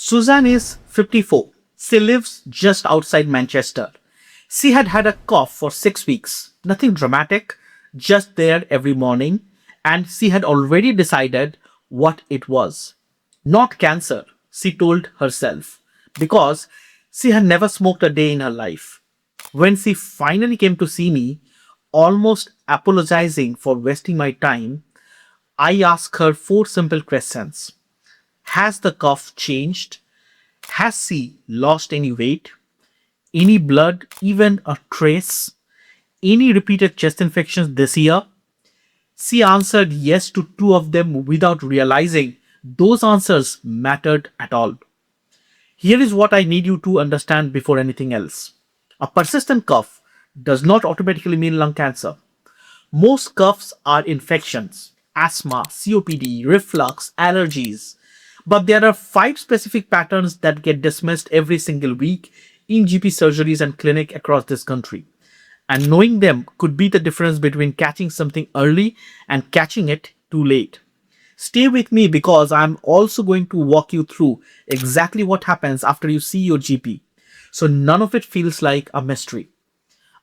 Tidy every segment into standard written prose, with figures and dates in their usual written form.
Suzanne is 54. She lives just outside Manchester. She had had a cough for 6 weeks. Nothing dramatic, just there every morning, and she had already decided what it was. Not cancer, she told herself, because she had never smoked a day in her life. When she finally came to see me, almost apologizing for wasting my time, I asked her four simple questions. Has the cough changed? Has she lost any weight? Any blood, even a trace? Any repeated chest infections this year? She answered yes to two of them without realizing those answers mattered at all. Here is what I need you to understand before anything else. A persistent cough does not automatically mean lung cancer. Most coughs are infections, asthma, COPD, reflux, allergies. But there are five specific patterns that get dismissed every single week in GP surgeries and clinic across this country. And knowing them could be the difference between catching something early and catching it too late. Stay with me because I'm also going to walk you through exactly what happens after you see your GP. So none of it feels like a mystery.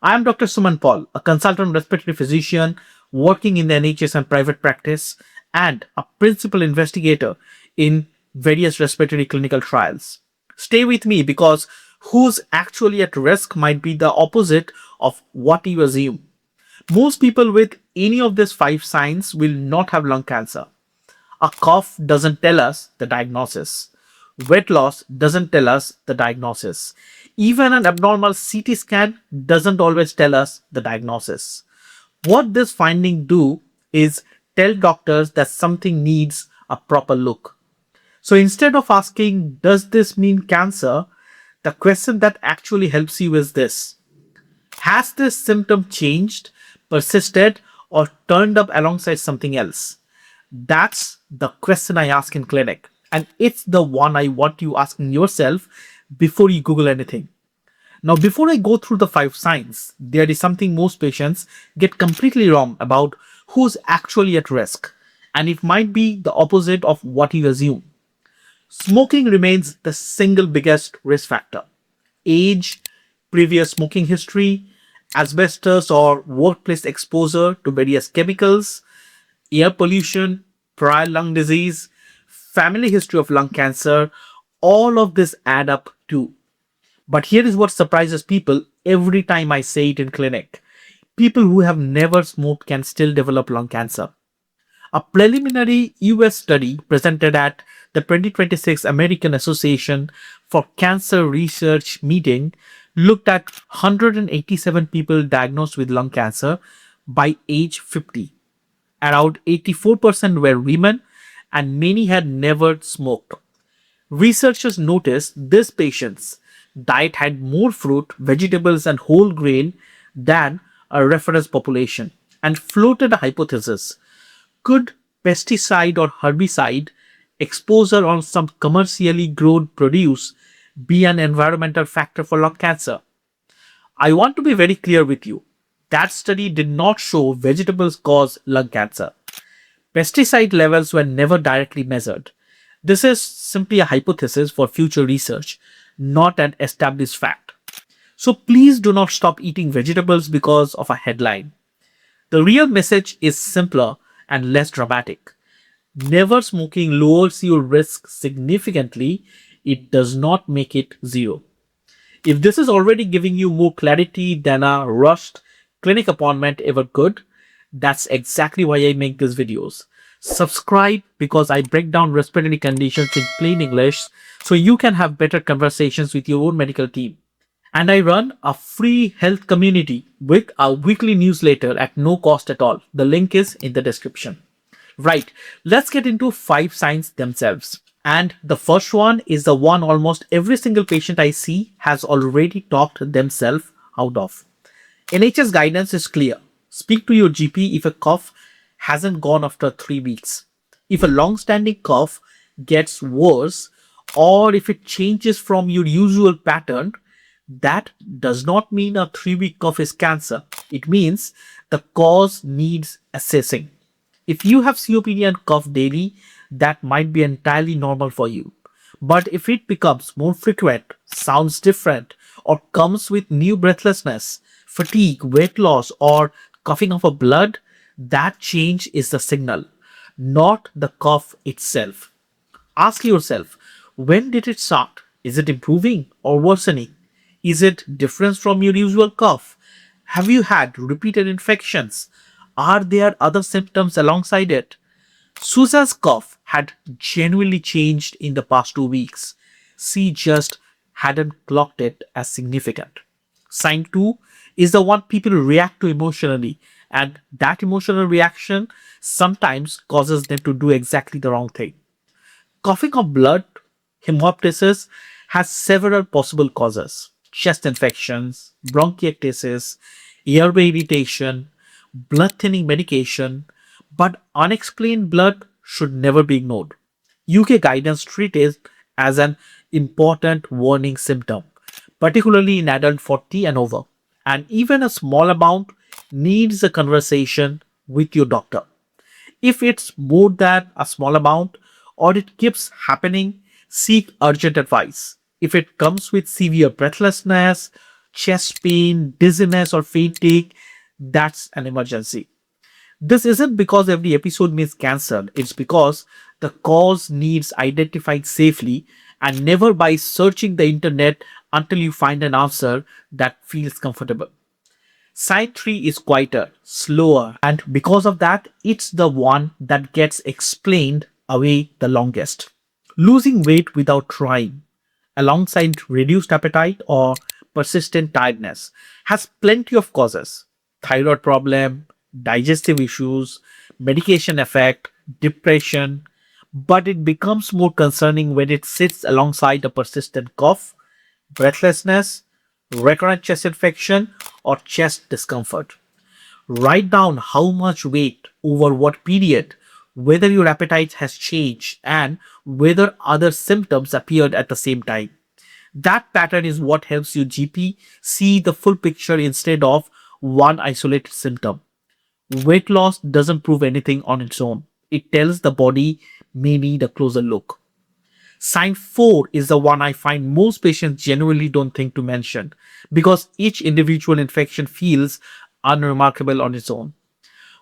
I am Dr. Suman Paul, a consultant respiratory physician working in the NHS and private practice, and a principal investigator in various respiratory clinical trials. Stay with me because who's actually at risk might be the opposite of what you assume. Most people with any of these five signs will not have lung cancer. A cough doesn't tell us the diagnosis. Weight loss doesn't tell us the diagnosis. Even an abnormal CT scan doesn't always tell us the diagnosis. What this finding do is tell doctors that something needs a proper look. So instead of asking, does this mean cancer? The question that actually helps you is this. Has this symptom changed, persisted, or turned up alongside something else? That's the question I ask in clinic. And it's the one I want you asking yourself before you Google anything. Now, before I go through the five signs, there is something most patients get completely wrong about who's actually at risk. And it might be the opposite of what you assume. Smoking remains the single biggest risk factor. Age, previous smoking history, asbestos or workplace exposure to various chemicals, air pollution, prior lung disease, family history of lung cancer, all of this add up too. But here is what surprises people every time I say it in clinic. People who have never smoked can still develop lung cancer. A preliminary US study presented at the 2026 American Association for Cancer Research meeting looked at 187 people diagnosed with lung cancer by age 50. Around 84% were women and many had never smoked. Researchers noticed these patients' diet had more fruit, vegetables, and whole grain than a reference population and floated a hypothesis. Could pesticide or herbicide exposure on some commercially grown produce be an environmental factor for lung cancer? I want to be very clear with you. That study did not show vegetables cause lung cancer. Pesticide levels were never directly measured. This is simply a hypothesis for future research, not an established fact. So please do not stop eating vegetables because of a headline. The real message is simpler and less dramatic. Never smoking lowers your risk significantly. It does not make it zero. If this is already giving you more clarity than a rushed clinic appointment ever could, that's exactly why I make these videos. Subscribe because I break down respiratory conditions in plain English so you can have better conversations with your own medical team. And I run a free health community with a weekly newsletter at no cost at all. The link is in the description. Right, let's get into five signs themselves. And the first one is the one almost every single patient I see has already talked themselves out of. NHS guidance is clear. Speak to your GP if a cough hasn't gone after 3 weeks. If a long-standing cough gets worse or if it changes from your usual pattern, that does not mean a 3-week cough is cancer. It means the cause needs assessing. If you have COPD and cough daily, that might be entirely normal for you. But if it becomes more frequent, sounds different, or comes with new breathlessness, fatigue, weight loss, or coughing of a blood, that change is the signal, not the cough itself. Ask yourself, when did it start? Is it improving or worsening? Is it different from your usual cough? Have you had repeated infections? Are there other symptoms alongside it? Susan's cough had genuinely changed in the past 2 weeks. She just hadn't clocked it as significant. Sign 2 is the one people react to emotionally, and that emotional reaction sometimes causes them to do exactly the wrong thing. Coughing of blood, Haemoptysis, has several possible causes: chest infections, bronchiectasis, airway irritation, blood thinning medication, but unexplained blood should never be ignored. UK guidance treats it as an important warning symptom, particularly in adult 40 and over, and even a small amount needs a conversation with your doctor. If it's more than a small amount or it keeps happening, seek urgent advice. If it comes with severe breathlessness, chest pain, dizziness, or fainting, that's an emergency. This isn't because every episode means cancer, it's because the cause needs identified safely and never by searching the internet until you find an answer that feels comfortable. Side 3 is quieter, slower, and because of that, it's the one that gets explained away the longest. Losing weight without trying, alongside reduced appetite or persistent tiredness, has plenty of causes: thyroid problem, digestive issues, medication effect, depression. But it becomes more concerning when it sits alongside a persistent cough, breathlessness, recurrent chest infection, or chest discomfort. Write down how much weight, over what period, whether your appetite has changed, and whether other symptoms appeared at the same time. That pattern is what helps your GP see the full picture instead of one isolated symptom. Weight loss doesn't prove anything on its own. It tells the body may need a closer look. Sign 4 is the one I find most patients genuinely don't think to mention because each individual infection feels unremarkable on its own.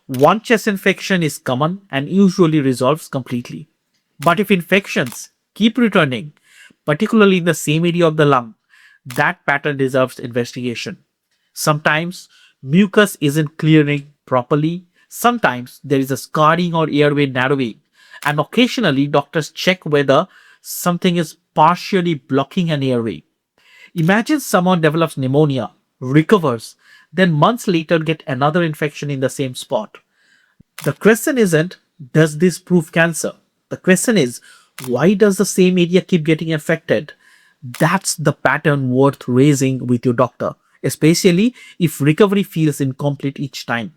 One chest infection is common and usually resolves completely. But if infections keep returning, particularly in the same area of the lung, that pattern deserves investigation. Sometimes mucus isn't clearing properly, sometimes there is a scarring or airway narrowing, and occasionally doctors check whether something is partially blocking an airway. Imagine someone develops pneumonia, recovers, then months later get another infection in the same spot. The question isn't, does this prove cancer? The question is, why does the same area keep getting affected? That's the pattern worth raising with your doctor, especially if recovery feels incomplete each time.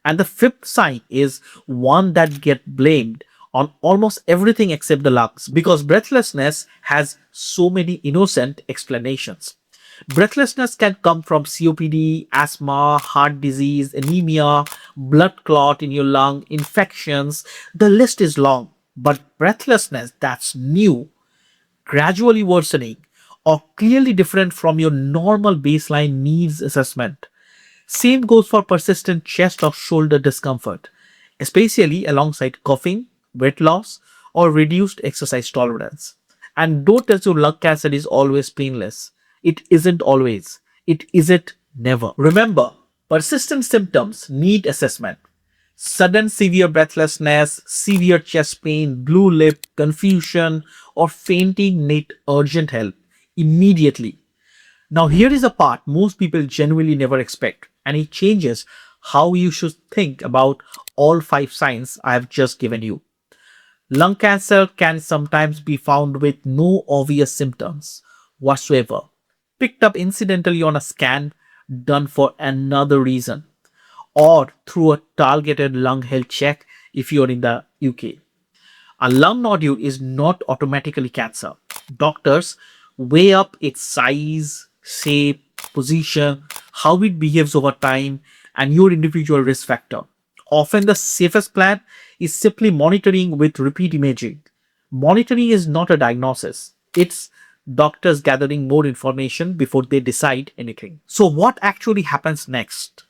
And the fifth sign is one that gets blamed on almost everything except the lungs because breathlessness has so many innocent explanations. Breathlessness can come from COPD, asthma, heart disease, anemia, blood clot in your lung, infections. The list is long. But breathlessness that's new, gradually worsening, or clearly different from your normal baseline needs assessment. Same goes for persistent chest or shoulder discomfort, especially alongside coughing, weight loss, or reduced exercise tolerance. And don't assume lung cancer is always painless. It isn't always. It isn't never. Remember, persistent symptoms need assessment. Sudden severe breathlessness, severe chest pain, blue lip, confusion, or fainting need urgent help immediately. Now, here is a part most people genuinely never expect, and it changes how you should think about all 5 signs I have just given you. Lung cancer can sometimes be found with no obvious symptoms whatsoever, picked up incidentally on a scan done for another reason, or through a targeted lung health check if you're in the UK. A lung nodule is not automatically cancer. Doctors weigh up its size, shape, position, how it behaves over time, and your individual risk factor. Often, the safest plan is simply monitoring with repeat imaging. Monitoring is not a diagnosis, It's doctors gathering more information before they decide anything. So, what actually happens next?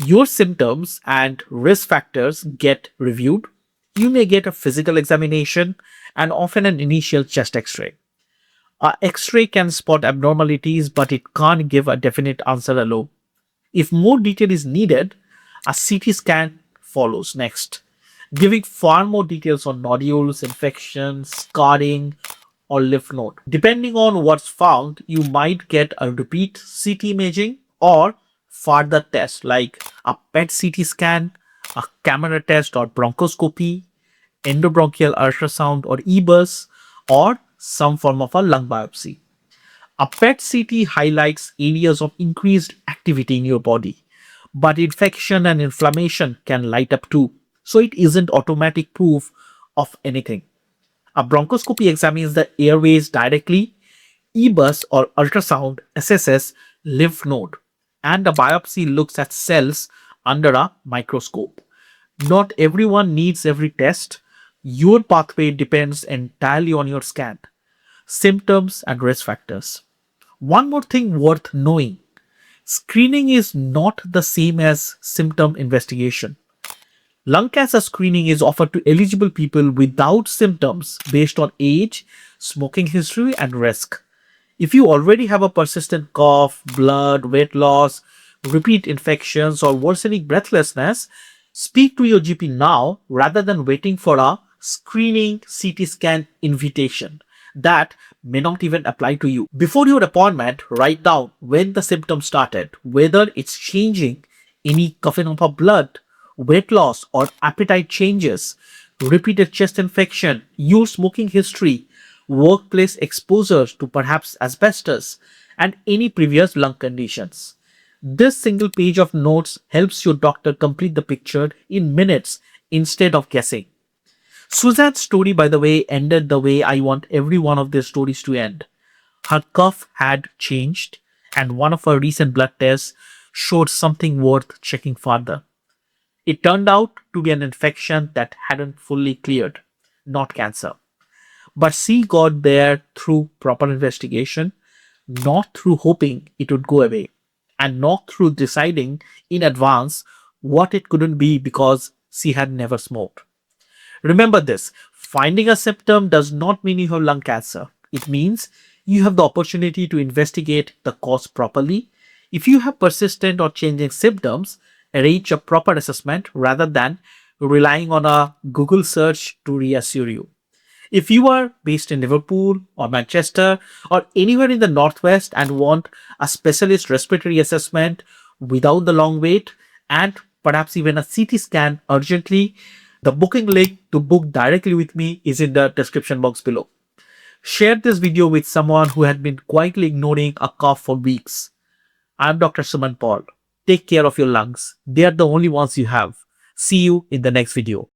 Your symptoms and risk factors get reviewed. You may get a physical examination and often an initial chest x ray. A x ray can spot abnormalities, but it can't give a definite answer alone. If more detail is needed, a CT scan follows next, giving far more details on nodules, infections, scarring, or lymph node. Depending on what's found, you might get a repeat CT imaging or further tests like a PET CT scan, a camera test or bronchoscopy, endobronchial ultrasound or EBUS, or some form of a lung biopsy. A PET CT highlights areas of increased activity in your body, but infection and inflammation can light up too, so it isn't automatic proof of anything. A bronchoscopy examines the airways directly, EBUS or ultrasound assesses lymph node, and a biopsy looks at cells under a microscope. Not everyone needs every test. Your pathway depends entirely on your scan, symptoms, and risk factors. One more thing worth knowing: screening is not the same as symptom investigation. Lung cancer screening is offered to eligible people without symptoms based on age, smoking history, and risk. If you already have a persistent cough, blood, weight loss, repeat infections, or worsening breathlessness, speak to your GP now rather than waiting for a screening CT scan invitation that may not even apply to you. Before your appointment, write down when the symptoms started, whether it's changing, any coughing of a blood, weight loss, or appetite changes, repeated chest infection, your smoking history, workplace exposure to perhaps asbestos, and any previous lung conditions. This single page of notes helps your doctor complete the picture in minutes instead of guessing. Suzanne's story, by the way, ended the way I want every one of their stories to end. Her cough had changed, and one of her recent blood tests showed something worth checking further. It turned out to be an infection that hadn't fully cleared, not cancer. But she got there through proper investigation, not through hoping it would go away, and not through deciding in advance what it couldn't be because she had never smoked. Remember this: finding a symptom does not mean you have lung cancer. It means you have the opportunity to investigate the cause properly. If you have persistent or changing symptoms, arrange a proper assessment rather than relying on a Google search to reassure you. If you are based in Liverpool or Manchester or anywhere in the Northwest and want a specialist respiratory assessment without the long wait and perhaps even a CT scan urgently, the booking link to book directly with me is in the description box below. Share this video with someone who had been quietly ignoring a cough for weeks. I'm Dr. Suman Paul. Take care of your lungs. They are the only ones you have. See you in the next video.